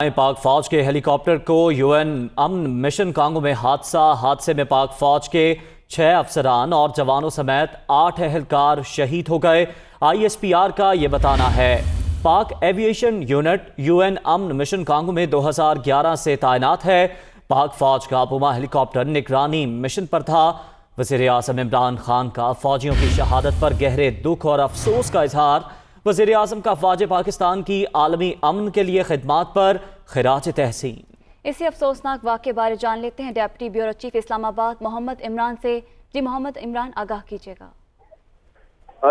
पाक फौज के हेलीकॉप्टर को यूएन अमन मिशन कांगो में हादसे में पाक फौज के 6 अफसरान और जवानों समेत 8 एहलकार शहीद हो गए। ISPR का ये बताना है। पाक एविएशन यूनिट यूएन अमन मिशन कांगो में 2011 से तैनात है। पाक फौज का पुमा हेलीकॉप्टर निगरानी मिशन पर था। वज़ीर-ए-आज़म इमरान खान का फौजियों की शहादत पर गहरे दुख और अफसोस का इजहार। वज़ीर-ए-आज़म का फ़ौज पाकिस्तान की आलमी अमन के लिए खिदमात पर खिराज तहसीन। इसी अफसोसनाक वाक़े बारे जान लेते हैं deputy bureau chief Islamabad Mohammad Imran से। जी मोहम्मद इमरान, आगाह कीजिएगा।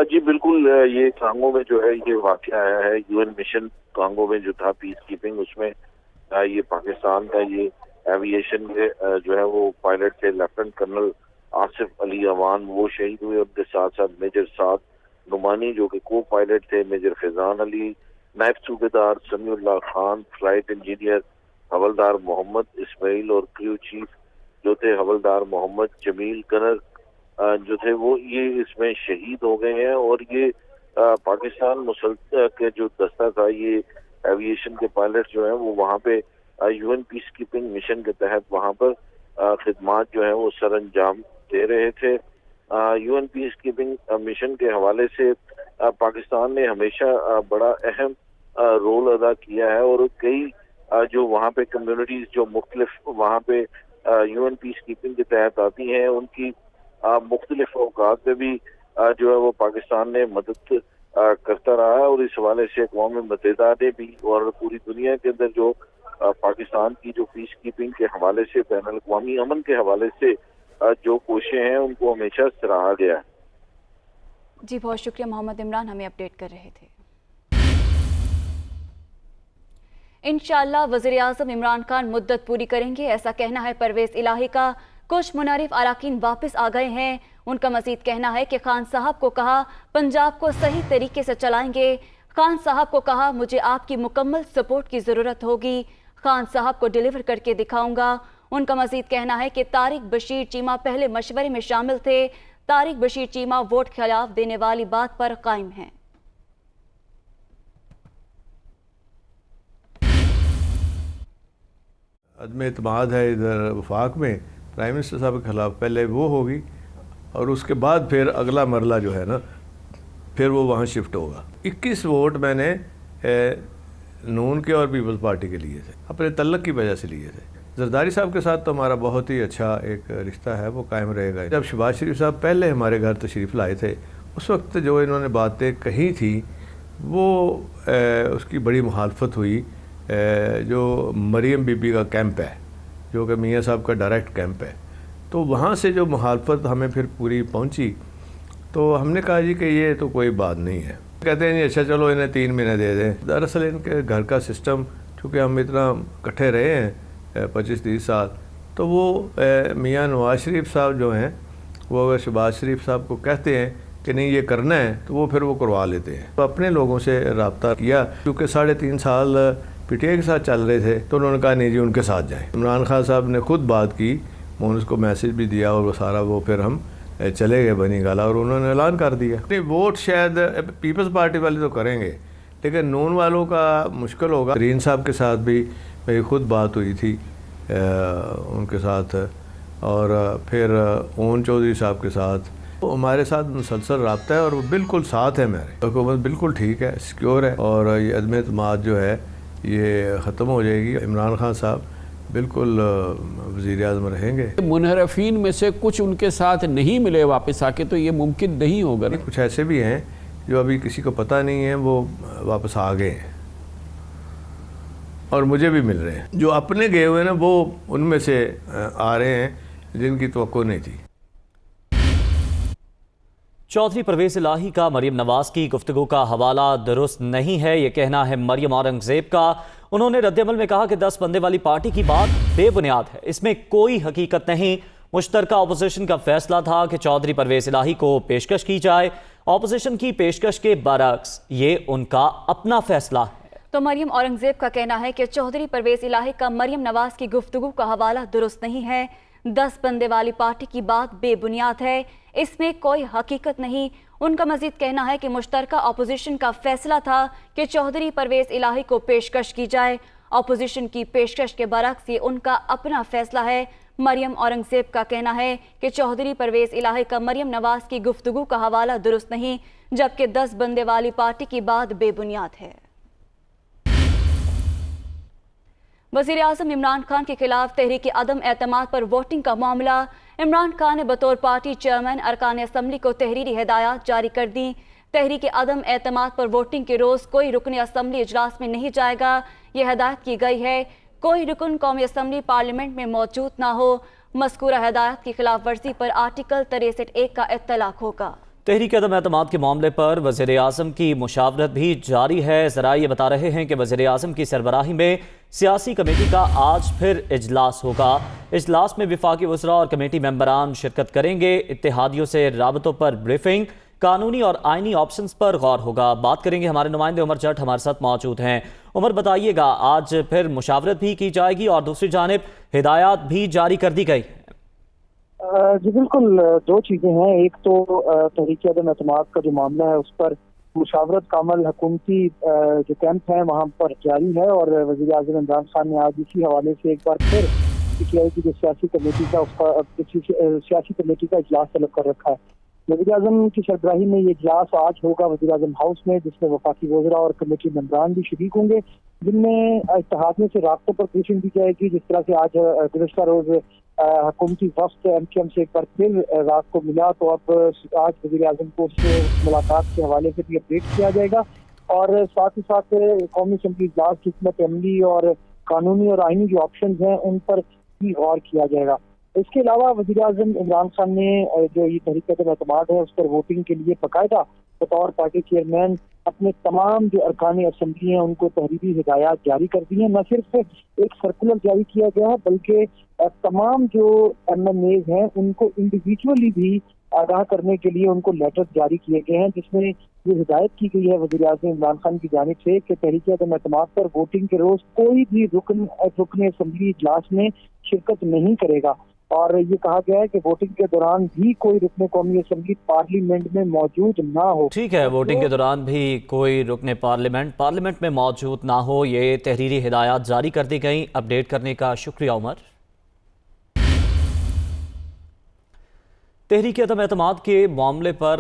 जी बिल्कुल, ये कांगो में जो है ये वाक़या आया है। यूएन मिशन कांगो में जो था पीस कीपिंग, उसमें ये पाकिस्तान का ये एविएशन के जो है वो पायलट थे लेफ्टिनेंट कर्नल आसिफ अली अवान, वो शहीद हुए। उनके साथ साथ मेजर साद नुमानी जो कि को पायलट थे, मेजर फैजान अली, नायब सूबेदार समीउल्लाह खान, फ्लाइट इंजीनियर हवलदार मोहम्मद इस्माइल और क्रू चीफ जो थे हवलदार मोहम्मद जमील गनर जो थे वो ये इसमें शहीद हो गए हैं। और ये पाकिस्तान मुसल्तनत के जो दस्ता था, ये एविएशन के पायलट जो हैं वो वहाँ पे यूएन पीस कीपिंग मिशन के तहत वहाँ पर खिदमात जो है वो सर अंजाम दे रहे थे। यूएन पीस कीपिंग मिशन के हवाले से पाकिस्तान ने हमेशा बड़ा अहम रोल अदा किया है और कई जो वहाँ पे कम्युनिटीज जो मुख्तलिफ वहाँ पे यूएन पीस कीपिंग के तहत आती हैं, उनकी मुख्तलिफ औकात पे भी जो है वो पाकिस्तान ने मदद करता रहा है। और इस हवाले से अक़वाम मुत्तहिदा ने भी और पूरी दुनिया के अंदर जो पाकिस्तान की जो पीस कीपिंग के हवाले से बैनुल अक़वामी अमन के हवाले से जो कोशिशें हैं उनको हमेशा सराहा गया है। जी बहुत शुक्रिया मोहम्मद इमरान, हमें अपडेट कर रहे थे। इंशाअल्लाह वज़ीर-ए-आज़म इमरान खान मुद्दत पूरी करेंगे, ऐसा कहना है परवेज़ इलाही का। कुछ मुनारिफ अराकीन वापस आ गए हैं। उनका मजीद कहना है कि खान साहब को कहा पंजाब को सही तरीके से चलाएंगे। खान साहब को कहा मुझे आपकी मुकम्मल सपोर्ट की ज़रूरत होगी, खान साहब को डिलीवर करके दिखाऊंगा। उनका मजीद कहना है कि तारिक बशीर चीमा पहले मशवरे में शामिल थे। तारिक बशीर चीमा वोट खिलाफ देने वाली बात पर कायम हैं। अदम एतमाद है इधर वफाक में प्राइम मिनिस्टर साहब के खिलाफ, पहले वो होगी और उसके बाद फिर अगला मरला जो है ना फिर वो वहाँ शिफ्ट होगा। 21 वोट मैंने नून के और पीपल्स पार्टी के लिए थे, अपने तल्लक की वजह से लिए थे। जरदारी साहब के साथ तो हमारा बहुत ही अच्छा एक रिश्ता है, वो कायम रहेगा। जब शहबाज शरीफ साहब पहले हमारे घर तशरीफ़ लाए थे, उस वक्त जो इन्होंने बातें कही थी वो उसकी बड़ी मुखालफत हुई। जो मरियम बीबी का कैंप है, जो कि मियाँ साहब का डायरेक्ट कैंप है, तो वहाँ से जो मुखालफत हमें फिर पूरी पहुँची, तो हमने कहा जी कि ये तो कोई बात नहीं है। कहते हैं जी अच्छा चलो इन्हें 3 महीने दे दें। दरअसल इनके घर का सिस्टम, चूँकि हम इतना इकट्ठे रहे हैं 25-30 साल, तो वो मियाँ नवाज शरीफ साहब जो हैं वो अगर शहबाज शरीफ साहब को कहते हैं कि नहीं ये करना है तो वो फिर वो करवा लेते हैं। तो अपने लोगों से रब्ता किया, क्योंकि 3.5 साल PTI के साथ चल रहे थे, तो उन्होंने कहा नहीं जी उनके साथ जाएं। इमरान खान साहब ने खुद बात की, मैं उसको मैसेज भी दिया और वो सारा वो फिर हम चले गए बनी गाला और उन्होंने ऐलान कर दिया। नहीं वोट शायद पीपल्स पार्टी वाले तो करेंगे, लेकिन नून वालों का मुश्किल होगा। तरीन साहब के साथ भी मेरी खुद बात हुई थी उनके साथ, और फिर ओन चौधरी साहब के साथ तो हमारे साथ मुसलसल रब्ता है और वो बिल्कुल साथ है मेरे। हुकूमत बिल्कुल ठीक है, सिक्योर है और ये अदम एतमाद जो है ये ख़त्म हो जाएगी। इमरान खान साहब बिल्कुल वज़ीर-ए-आज़म रहेंगे। मुनहरफीन में से कुछ उनके साथ नहीं मिले वापस आके, तो ये मुमकिन नहीं होगा। कुछ ऐसे भी हैं जो अभी किसी को पता नहीं है, वो वापस आ गए हैं और मुझे भी मिल रहे हैं। जो अपने गए हुए ना वो उनमें से आ रहे हैं जिनकी तवक्को नहीं थी। चौधरी परवेज़ इलाही का मरियम नवाज की गुफ्तगू का हवाला दुरुस्त नहीं है, ये कहना है मरियम औरंगज़ेब का। उन्होंने रद्दअमल में कहा कि 10 बंदे वाली पार्टी की बात बेबुनियाद है, इसमें कोई हकीकत नहीं। मुश्तरका अपोजिशन का फैसला था कि चौधरी परवेज़ इलाही को पेशकश की जाए। अपोजिशन की पेशकश के बरअक्स ये उनका अपना फैसला है। तो मरियम औरंगज़ेब का कहना है कि चौधरी परवेज़ इलाही का मरियम नवाज की गुफ्तगू का हवाला दुरुस्त नहीं है। 10 बंदे वाली पार्टी की बात बेबुनियाद है, इसमें कोई हकीकत नहीं। उनका मजीद कहना है कि मुश्तरका अपोजिशन का फैसला था कि चौधरी परवेज़ इलाही को पेशकश की जाए। अपोजिशन की पेशकश के बरक्स ये उनका अपना फैसला है। मरियम औरंगजेब का कहना है कि चौधरी परवेज इलाही का मरियम नवाज की गुफ्तगू का हवाला दुरुस्त नहीं, जबकि 10 बंदे वाली पार्टी की बात बेबुनियाद है। वज़ीर आज़म इमरान खान के खिलाफ तहरीक अदम एतमाद पर वोटिंग का मामला। इमरान खान ने बतौर पार्टी चेयरमैन अरकान असम्बली को तहरीरी हिदायत जारी कर दी। तहरीक अदम एतमाद पर वोटिंग के रोज़ कोई रुकन असम्बली इजलास में नहीं जाएगा। यह हिदायत की गई है कोई रुकन कौमी असम्बली पार्लियामेंट में मौजूद ना हो। मज़कूरा हिदायत की खिलाफ वर्जी पर आर्टिकल 63(1) का इत्तलाक होगा। तहरीक अदम एतमाद के मामले पर वज़ीर आज़म की मुशावरत भी जारी है। ज़रा ये बता रहे हैं कि वज़ीर आज़म की सरबराही में सियासी कमेटी का आज फिर इजलास होगा। इजलास में वफाकी वज़रा और कमेटी मेंबरान शिरकत करेंगे। इत्तेहादियों से राबतों पर ब्रीफिंग, कानूनी और आइनी ऑप्शंस पर गौर होगा। बात करेंगे, हमारे नुमाइंदे उमर जट हमारे साथ मौजूद हैं। उमर, बताइएगा, आज फिर मुशावरत भी की जाएगी और दूसरी जानिब हिदायत भी जारी कर दी गई है। जी बिल्कुल, दो चीज़ें हैं। एक तो तहरीक अदम एतमाद का जो मामला है उस पर मुशावरत का अमल हुकूमती जो कैंप है वहाँ पर जारी है और वज़ीर आज़म इमरान खान ने आज इसी हवाले से एक बार फिर पीटीआई की जो सियासी कमेटी का इजलास तलब कर रखा है। वज़ीर आज़म की सरबराही में ये इजलास आज होगा वज़ीर आज़म हाउस में, जिसमें वफाकी वज़रा और कमेटी मेंबरान भी शरीक होंगे, जिनमें इत्तेहादियों से राब्तों पर ब्रीफिंग दी जाएगी। जिस तरह से आज गुज़श्ता रोज़ हुकूमती वफ़द एमक्यूएम से एक बार फिर रात को मिला, तो अब आज वज़ीर आज़म को उस मुलाकात के हवाले से भी अपडेट किया जाएगा और साथ ही साथ कौमी असम्बली इजलास की हिकमत अमली और कानूनी और आइनी जो ऑप्शन हैं उन पर भी गौर किया जाएगा। इसके अलावा वज़ीर आज़म इमरान खान ने जो ये तहरीक अदम एतमाद है उस पर वोटिंग के लिए बाकायदा बतौर पार्टी चेयरमैन अपने तमाम जो अरकान असम्बली हैं उनको तहरीरी हिदायत जारी कर दी हैं। न सिर्फ एक सर्कुलर जारी किया गया है बल्कि तमाम जो MNAs हैं उनको इंडिविजुअली भी आगाह करने के लिए उनको लेटर जारी किए गए हैं, जिसमें ये हिदायत की गई है वज़ीर आज़म इमरान खान की जानिब से कि तहरीक अदम एतमाद पर वोटिंग के रोज़ कोई भी रुकन असम्बली इजलास में शिरकत नहीं करेगा। और ये कहा गया है कि वोटिंग के दौरान भी कोई रुकन कौमी असम्बली पार्लियामेंट में मौजूद ना हो। ठीक है, वोटिंग के दौरान भी कोई रुकन पार्लियामेंट में मौजूद ना हो, ये तहरीरी हिदायत जारी कर दी गई। अपडेट करने का शुक्रिया उमर। तहरीक अदम एतमाद के मामले पर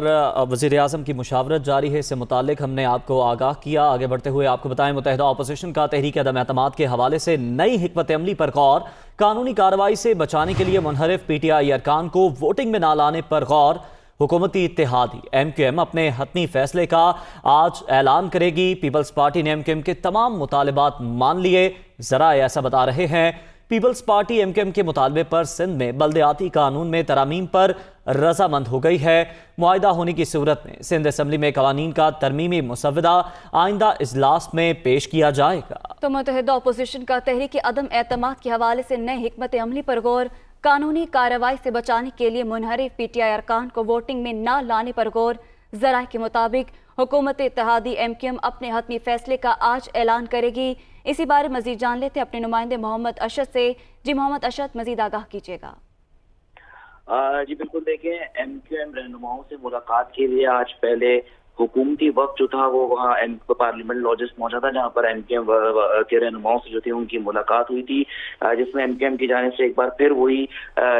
वज़ीर आज़म की मुशावरत जारी है। इससे मुतालिक हमने आपको आगाह किया। आगे बढ़ते हुए आपको बताएं, मुत्तहिदा अपोजिशन का तहरीक अदम एतमाद के हवाले से नई हिकमत अमली पर गौर, कानूनी कार्रवाई से बचाने के लिए मुनहरिफ पीटीआई अरकान को वोटिंग में ना लाने पर गौर। हुकूमती इत्तेहादी MQM अपने हतमी फैसले का आज ऐलान करेगी। पीपल्स पार्टी ने MQM के तमाम मुतालबात मान लिए। ज़रा ऐसा बता रहे हैं, पीपल्स पार्टी MQM के मुतालबे पर सिंध में बल्दियाती कानून में तरमीम पर रजामंद हो गई है। मुआहिदा होने की सूरत में सिंध असम्बली में कवानीन का तरमीमी मुसव्वदा आइंदा इजलास में पेश किया जाएगा। तो मुत्तहिदा अपोजिशन का तहरीक अदम एतमाद के हवाले से नए हिकमत अमली पर गौर, कानूनी कार्रवाई से बचाने के लिए मुनहरिफ पीटीआई अरकान को वोटिंग में न लाने पर गौर। ज़राए के मुताबिक हुकूमत इत्तेहादी MQM अपने हतमी फैसले का आज ऐलान करेगी। इसी बारे मजीद जान लेते अपने नुमाइंदे मोहम्मद अशद से। जी मोहम्मद अशद, मजीद आगाह कीजिएगा। जी बिल्कुल, देखें, MQM रहनुमाओं से मुलाकात के लिए आज पहले हुकूमती वक्त जो था वो वहाँ पार्लियामेंट लॉजेस पहुंचा था, जहाँ पर MQM के रहनुमाओं से जो थी उनकी मुलाकात हुई थी, जिसमें MQM की जानिब से एक बार फिर वही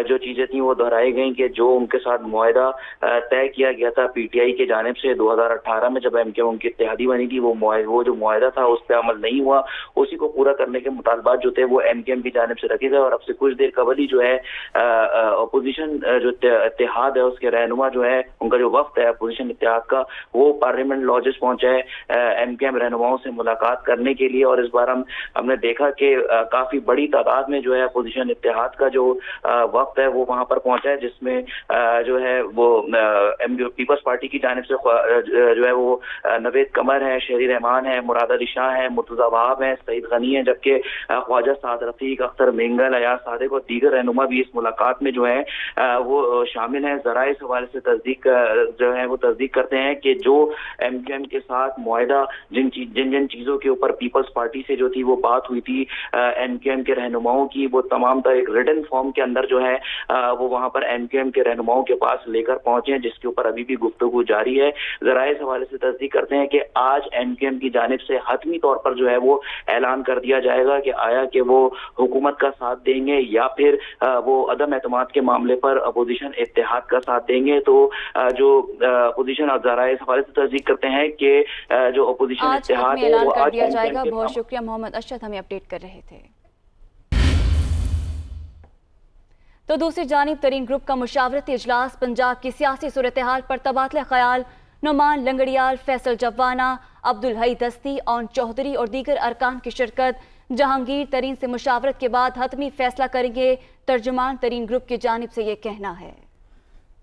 जो चीज़ें थी वो दोहराई गई कि जो उनके साथ मुआहिदा तय किया गया था PTI के जानिब से 2018 में जब MQM उनकी इत्तेहादी बनी थी, वो जो मुआहिदा था उस पर अमल नहीं हुआ। उसी को पूरा करने के मुतालबात जो थे वो MQM की जानिब से रखे गए और अब से कुछ देर कबल ही जो है अपोजिशन जो इत्तेहाद है उसके रहनुमा जो है, उनका जो वक्त है अपोजिशन इत्तेहाद का, वो पार्लियामेंट लॉजेस पहुंचा है MQM रहनुमाओं से मुलाकात करने के लिए। और इस बार हमने देखा कि काफी बड़ी तादाद में जो है अपोजिशन इत्तेहाद का जो वक्त है वो वहां पर पहुंचा है, जिसमें जो है वो पीपल्स पार्टी की जानिब से जो है वो नवेद कमर है, शहरी रहमान है, मुराद अली शाह है, मुर्तजा वहाब है, सईद गनी है, जबकि ख्वाजा साद रफीक, अख्तर मेंगल, अयाज सादिक और दीगर रहनुमा भी इस मुलाकात में जो है वो शामिल हैं। जरा इस हवाले से तस्दीक जो है वो तस्दीक करते हैं कि जो MQM के साथ मुआहदा जिन चीज़ों के ऊपर पीपल्स पार्टी से जो थी वो बात हुई थी MQM के रहनुमाओं की, वो तमाम तर एक रिटन फॉर्म के अंदर जो है वो वहाँ पर MQM के रहनुमाओं के पास लेकर पहुंचे हैं, जिसके ऊपर अभी भी गुफ्तगू जारी है। ज़राए इस हवाले से तस्दीक करते हैं कि आज MQM की जानिब से हतमी तौर पर जो है वो ऐलान कर दिया जाएगा कि आया कि वो हुकूमत का साथ देंगे या फिर वो अदम एतमाद के मामले पर अपोजिशन इत्तेहाद का साथ देंगे। तो जो अपोजिशन ज़राए इस हवाले से तस्दीक करते हैं कि जो अपोजिशन इत्तेहाद है वो आज दिया जाएगा। बहुत शुक्रिया मोहम्मद अशरफ, हमें अपडेट कर रहे थे। तो दूसरी जानिब तरीन ग्रुप का मुशावरती इजलास पंजाब की सियासी सूरत हाल पर तबादला ख्याल नुमान लंगड़ियाल, फैसल जवाना, अब्दुल हई दस्ती, ओन चौधरी और दीगर अरकान की शिरकत। जहांगीर तरीन से मुशावरत के बाद हतमी फैसला करेंगे, तर्जुमान तरीन ग्रुप की जानिब से ये कहना है।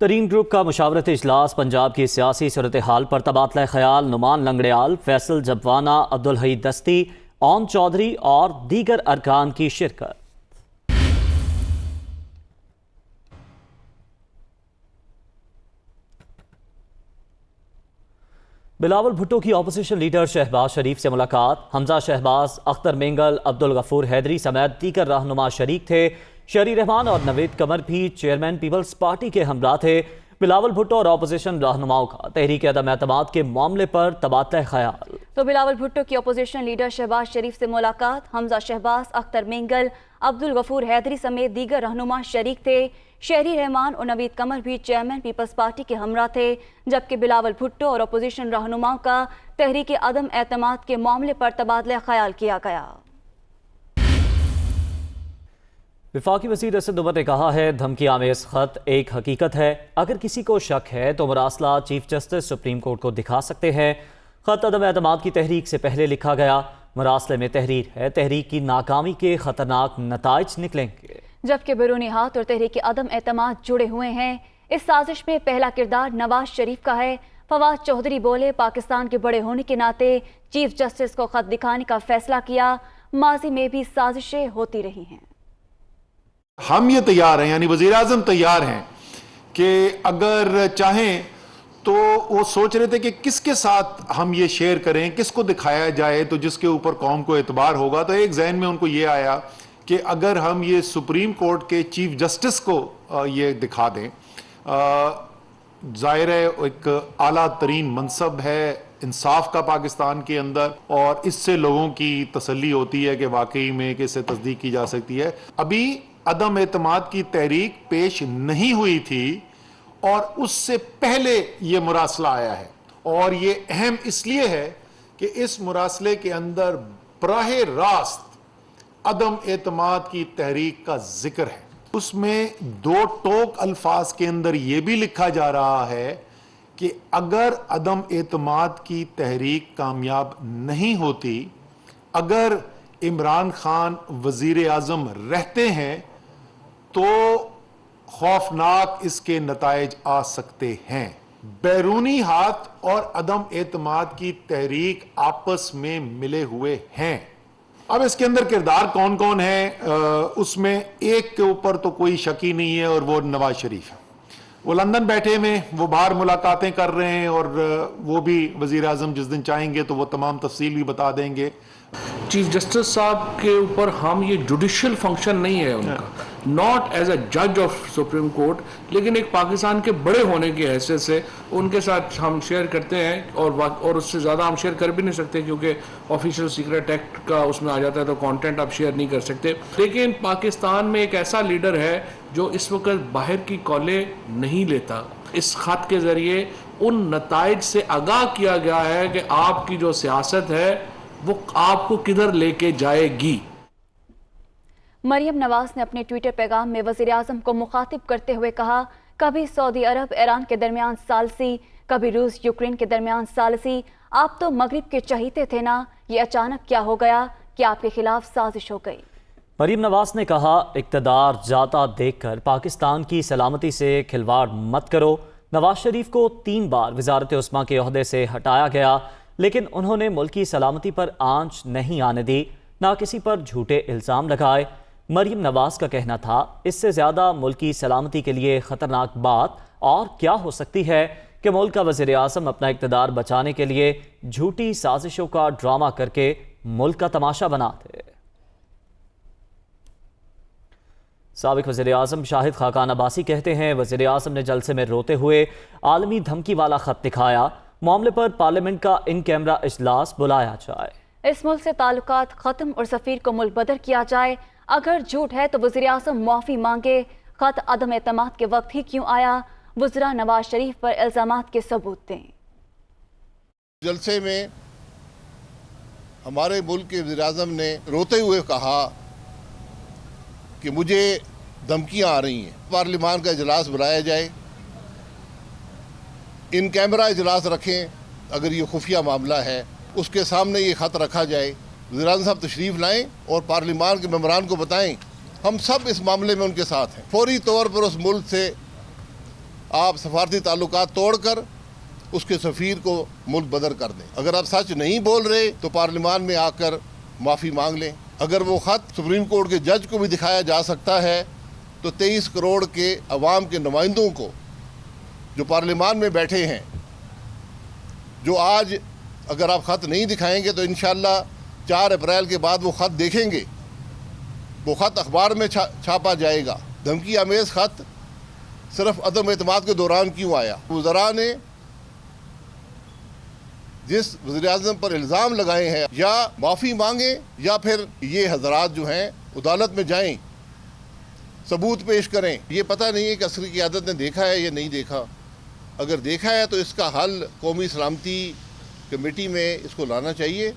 तरीन ग्रुप का मुशावरती इजलास पंजाब की सियासी सूरत हाल पर तबादला ख्याल नुमान लंगड़ियाल, फैसल जवाना, अब्दुल हई दस्ती, ओन चौधरी और दीगर अरकान की शिरकत। बिलावल भुट्टो की अपोजिशन लीडर शहबाज शरीफ से मुलाकात। हमजा शहबाज, अख्तर मेंगल, अब्दुल गफूर हैदरी समेत दीगर रहनुमा शरीक थे। शहरी रहमान और नवेद कमर भी चेयरमैन पीपल्स पार्टी के हमरा थे। बिलावल भुट्टो और अपोजिशन रहनुमाओं का तहरीक अदम एतमाद के मामले पर तबादला ख्याल। तो बिलावल भुट्टो की अपोजिशन लीडर शहबाज शरीफ से मुलाकात। हमजा शहबाज, अख्तर मेंगल, अब्दुल गफूर हैदरी समेत दीगर रहनुमा शरीक थे। शहरी रहमान और नवीद कमर भी चेयरमैन पीपल्स पार्टी के हमरा थे, जबकि बिलावल भुट्टो और अपोजिशन रहनुमाओं का तहरीक अदम एतमाद के मामले पर तबादला ख्याल किया गया। वफाकी वज़ीर असद उमर ने कहा है, धमकी आमेज़ ख़त एक हकीकत है। अगर किसी को शक है तो मरासला चीफ जस्टिस सुप्रीम कोर्ट को दिखा सकते हैं। ख़त अदम एतमाद की तहरीक से पहले लिखा गया। मरासले में तहरीर है, तहरीक की नाकामी के ख़तरनाक नताइज निकलेंगे। जबकि बैरूनी हाथ और तहरीक अदम एतमाद जुड़े हुए हैं। इस साजिश में पहला किरदार नवाज शरीफ का है। फवाद चौधरी बोले, पाकिस्तान के बड़े होने के नाते चीफ जस्टिस को खत दिखाने का फैसला किया। माजी में भी साजिशें होती रही हैं। हम ये तैयार हैं, यानी वज़ीर आज़म तैयार हैं कि अगर चाहें तो वो सोच रहे थे कि किसके साथ हम ये शेयर करें, किसको दिखाया जाए तो जिसके ऊपर कौम को एतबार होगा। तो एक जहन में उनको ये आया कि अगर हम ये सुप्रीम कोर्ट के चीफ जस्टिस को ये दिखा दें, ज़ाहिर है एक आला तरीन मनसब है इंसाफ का पाकिस्तान के अंदर, और इससे लोगों की तसल्ली होती है कि वाकई में कि इससे तस्दीक की जा सकती है। अभी अदम एतमाद की तहरीक पेश नहीं हुई थी और उससे पहले ये मुरासला आया है, और ये अहम इसलिए है कि इस मुरासले के अंदर बराह रास्त अदम एतमाद की तहरीक का जिक्र है। उसमें दो टोक अल्फाज के अंदर यह भी लिखा जा रहा है कि अगर अदम एतमाद की तहरीक कामयाब नहीं होती, अगर इमरान खान वजीर आजम रहते हैं तो खौफनाक इसके नताइज आ सकते हैं। बैरूनी हाथ और अदम एतमाद की तहरीक आपस में मिले हुए हैं। अब इसके अंदर किरदार कौन कौन है, उसमें एक के ऊपर तो कोई शक ही नहीं है, और वो नवाज शरीफ है। वो लंदन बैठे में, वो बाहर मुलाकातें कर रहे हैं, और वो भी वजीर आजम जिस दिन चाहेंगे तो वो तमाम तफसील भी बता देंगे। चीफ जस्टिस साहब के ऊपर हम ये जुडिशियल फंक्शन नहीं है उनका, नॉट एज अ जज ऑफ सुप्रीम कोर्ट, लेकिन एक पाकिस्तान के बड़े होने की हैसियत से उनके साथ हम शेयर करते हैं, और उससे ज़्यादा हम शेयर कर भी नहीं सकते क्योंकि ऑफिशियल सीक्रेट एक्ट का उसमें आ जाता है, तो कंटेंट आप शेयर नहीं कर सकते। लेकिन पाकिस्तान में एक ऐसा लीडर है जो इस वक्त बाहर की कॉलें नहीं लेता। इस खत के ज़रिए उन नताइज से आगाह किया गया है कि आपकी जो सियासत है वो आपको किधर लेके जाएगी। मरियम नवाज ने अपने ट्विटर पैगाम में वज़ीर आज़म को मुखातिब करते हुए कहा, कभी सऊदी अरब ईरान के दरमियान सालसी, कभी रूस यूक्रेन के दरमियान सालसी। आप तो मगरिब के चहीते थे ना, ये अचानक क्या हो गया कि आपके खिलाफ साजिश हो गई। मरियम नवाज ने कहा, इक़्तिदार जाता देखकर पाकिस्तान की सलामती से खिलवाड़ मत करो। नवाज शरीफ को 3 बार वज़ारत उस्मा के ओहदे से हटाया गया, लेकिन उन्होंने मुल्क की सलामती पर आंच नहीं आने दी, ना किसी पर झूठे इल्ज़ाम लगाए। मरियम नवाज का कहना था, इससे ज़्यादा मुल्क की सलामती के लिए ख़तरनाक बात और क्या हो सकती है کہ ملک کا وزیر اعظم اپنا اقتدار بچانے کے لیے جھوٹی سازشوں کا ڈرامہ کر کے ملک کا تماشا بناتے۔ سابق وزیر اعظم شاہد خاقان عباسی کہتے ہیں وزیر اعظم نے جلسے میں روتے ہوئے عالمی دھمکی والا خط دکھایا، معاملے پر پارلیمنٹ کا ان کیمرہ اجلاس بلایا جائے۔ اس ملک سے تعلقات ختم اور سفیر کو ملک بدر کیا جائے، اگر جھوٹ ہے تو وزیر اعظم معافی مانگے، خط عدم اعتماد کے وقت ہی کیوں آیا، وزراء نواز شریف پر الزامات کے ثبوت دیں۔ جلسے میں ہمارے ملک کے وزیر اعظم نے روتے ہوئے کہا کہ مجھے دھمکیاں آ رہی ہیں، پارلیمان کا اجلاس بلایا جائے، ان کیمرہ اجلاس رکھیں، اگر یہ خفیہ معاملہ ہے اس کے سامنے یہ خط رکھا جائے، وزیر اعظم صاحب تشریف لائیں اور پارلیمان کے ممبران کو بتائیں ہم سب اس معاملے میں ان کے ساتھ ہیں، فوری طور پر اس ملک سے آپ سفارتی تعلقات توڑ کر اس کے سفیر کو ملک بدر کر دیں، اگر آپ سچ نہیں بول رہے تو پارلیمان میں آ کر معافی مانگ لیں، اگر وہ خط سپریم کورٹ کے جج کو بھی دکھایا جا سکتا ہے تو 23 کروڑ کے عوام کے نمائندوں کو جو پارلیمان میں بیٹھے ہیں، جو آج اگر آپ خط نہیں دکھائیں گے تو انشاءاللہ 4 اپریل کے بعد وہ خط دیکھیں گے، وہ خط اخبار میں چھاپا جائے گا۔ دھمکی آمیز خط صرف عدم اعتماد کے دوران کیوں آیا؟ وزراء نے جس وزیر اعظم پر الزام لگائے ہیں یا معافی مانگیں یا پھر یہ حضرات جو ہیں عدالت میں جائیں، ثبوت پیش کریں۔ یہ پتہ نہیں ہے کہ عسکری قیادت نے دیکھا ہے یا نہیں دیکھا، اگر دیکھا ہے تو اس کا حل قومی سلامتی کمیٹی میں اس کو لانا چاہیے۔